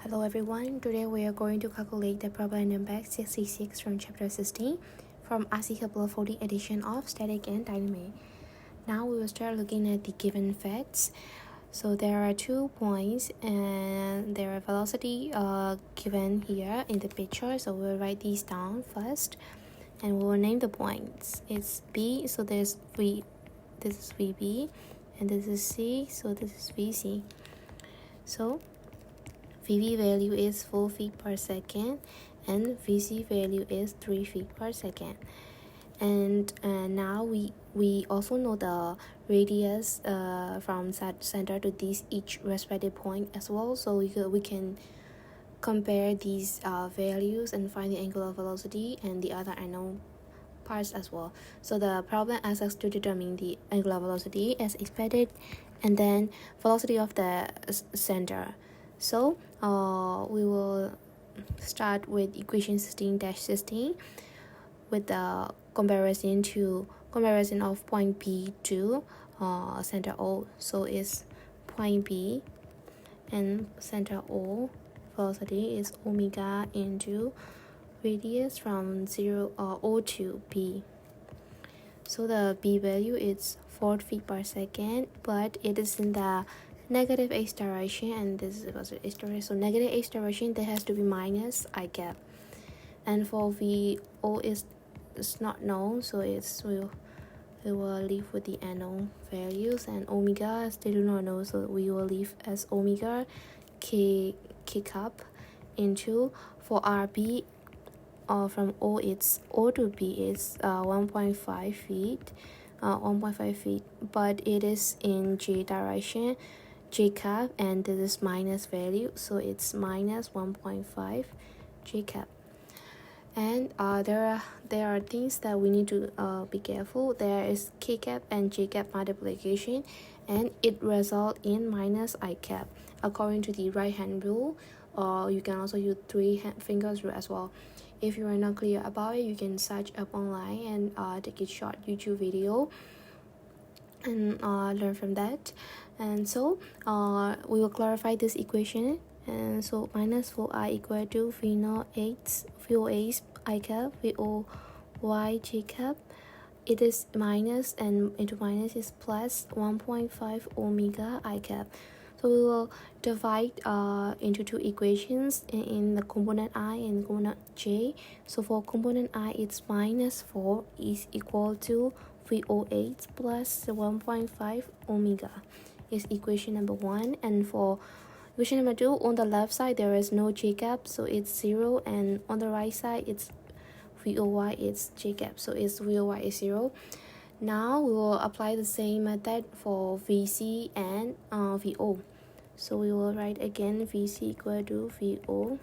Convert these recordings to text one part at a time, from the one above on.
Hello everyone, today we are going to calculate the problem number 66 from chapter 16 from RChibbeler 40 edition of Static and Dynamic. Now we will start looking at the given facts. So there are 2 points and their velocity given here in the picture. So we'll write these down first and we will name the points. It's B, so there's V, this is VB, and this is C, so this is VC. So VB value is 4 feet per second and VC value is 3 feet per second. And now we also know the radius from center to this each respective point as well, so we can compare these values and find the angular velocity and the other unknown parts as well. So the problem asks us to determine the angular velocity as expected and then velocity of the center. So we will start with equation 16-16 with the comparison of point B to center O. So it's point B and center O velocity is omega into radius from O to B. So the B value is 4 feet per second, but it is in the negative x direction and this is positive x direction. So negative x direction, there has to be minus I gap. And for VO is not known, so we will leave with the unknown values, and omega still do not know, so we will leave as omega k cup into for RB from O to B is 1.5 feet, but it is in J direction, J cap, and this is minus value, so it's minus 1.5 J cap. And there are things that we need to be careful. There is K cap and J cap multiplication, and it results in minus I cap according to the right hand rule, or you can also use 3 fingers rule as well. If you are not clear about it, you can search up online and take a short YouTube video and learn from that. And so we will clarify this equation. And so minus 4i equal to VO8 I cap, VOY J cap. It is minus and into minus is plus 1.5 omega I cap. So we will divide into 2 equations in the component I and component J. So for component I, it's minus 4 is equal to VO8 plus 1.5 omega is equation number 1. And for equation number 2, on the left side there is no J cap, so it's 0, and on the right side it's VOY, it's J cap, so it's VOY is 0. Now we will apply the same method for VC and VO. So we will write again VC equal to VO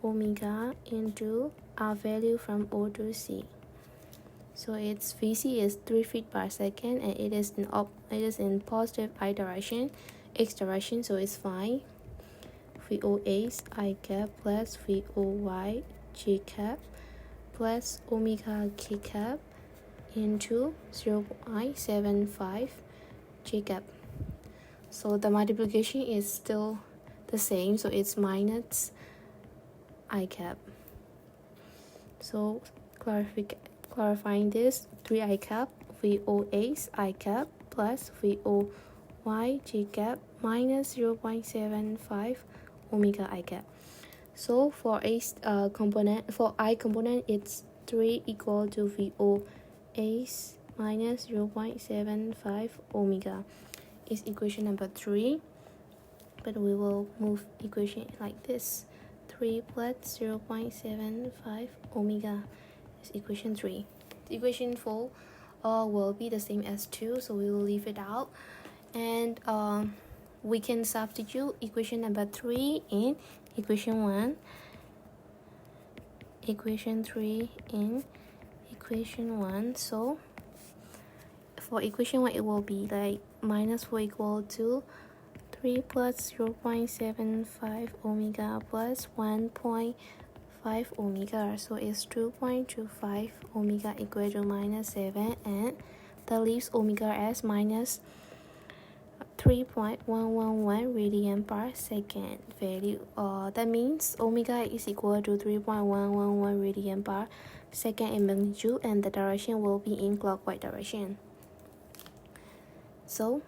omega into our value from O to C. So its VC is 3 feet per second and it is in positive I direction, x direction, so it's fine. VO8 I cap plus VOY J cap plus omega K cap into 0.75 J cap. So the multiplication is still the same, so it's minus I cap. So clarifying this, 3 I cap, VO8 I cap plus VOY J cap minus 0.75 omega I cap. So for I component, it's 3 equal to VO8 minus 0.75 omega is equation number 3. But we will move equation like this, 3 plus 0.75 omega is equation 3. Equation 4 will be the same as 2, so we will leave it out, and we can substitute equation number 3 in equation 1, equation 3 in equation 1. So for equation 1, it will be like minus 4 equal to 3 plus 0.75 omega plus 1.5 omega, so it's 2.25 omega equal to minus 7, and that leaves omega as minus 3.111 radian per second value. That means omega is equal to 3.111 radian per second in magnitude, and the direction will be in clockwise direction. So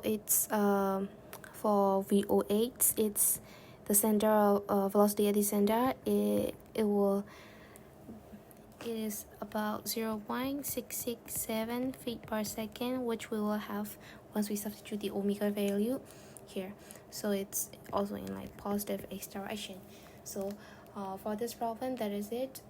it's for VO8, it's the center of velocity at the center. It is about 0.667 feet per second, which we will have once we substitute the omega value here. So it's also in like positive x direction. So for this problem, that is it.